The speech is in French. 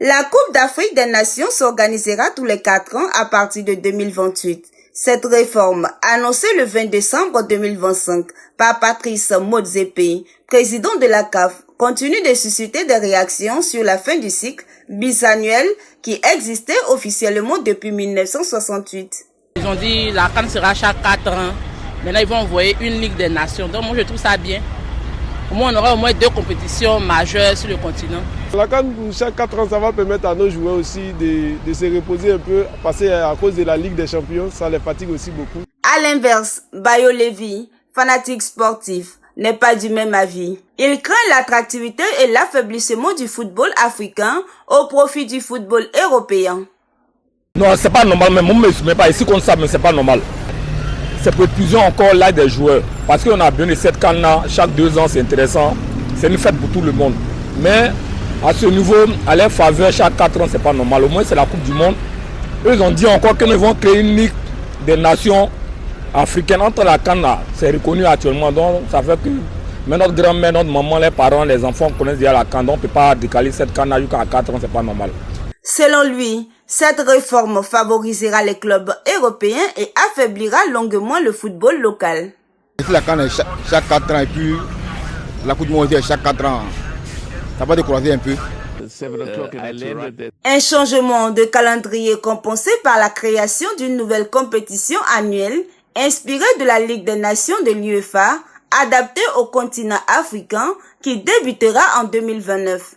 La Coupe d'Afrique des Nations s'organisera tous les 4 ans à partir de 2028. Cette réforme, annoncée le 20 décembre 2025 par Patrice Motsepe, président de la CAF, continue de susciter des réactions sur la fin du cycle bisannuel qui existait officiellement depuis 1968. Ils ont dit que la CAN sera chaque 4 ans. Maintenant, ils vont envoyer une Ligue des Nations. Donc, moi, je trouve ça bien. Au moins, on aura au moins 2 compétitions majeures sur le continent. La CAN, chaque 4 ans, ça va permettre à nos joueurs aussi de se reposer un peu, parce qu'à cause de la Ligue des Champions, ça les fatigue aussi beaucoup. À l'inverse, Bayo Lévy, fanatique sportif, n'est pas du même avis. Il craint l'attractivité et l'affaiblissement du football africain au profit du football européen. Non, c'est pas normal, mais moi, je ne me souviens pas ici comme ça, mais c'est pas normal. C'est pour épuiser encore l'âge des joueurs. Parce qu'on a besoin de cette canne-là, chaque 2 ans, c'est intéressant. C'est une fête pour tout le monde. Mais à ce niveau, à leur faveur, chaque 4 ans, c'est pas normal. Au moins, c'est la Coupe du Monde. Eux, ils ont dit encore qu'ils vont créer une Ligue des Nations africaines entre la canne là. C'est reconnu actuellement. Donc, ça fait que même notre grand-mère, notre maman, les parents, les enfants connaissent déjà la canne. Donc, on ne peut pas décaler cette canne là jusqu'à 4 ans, c'est pas normal. Selon lui, cette réforme favorisera les clubs européens et affaiblira longuement le football local. La CAN est chaque 4 ans et puis la Coupe du Monde est chaque 4 ans. Ça va décourager un peu. Un changement de calendrier compensé par la création d'une nouvelle compétition annuelle inspirée de la Ligue des Nations de l'UEFA, adaptée au continent africain qui débutera en 2029.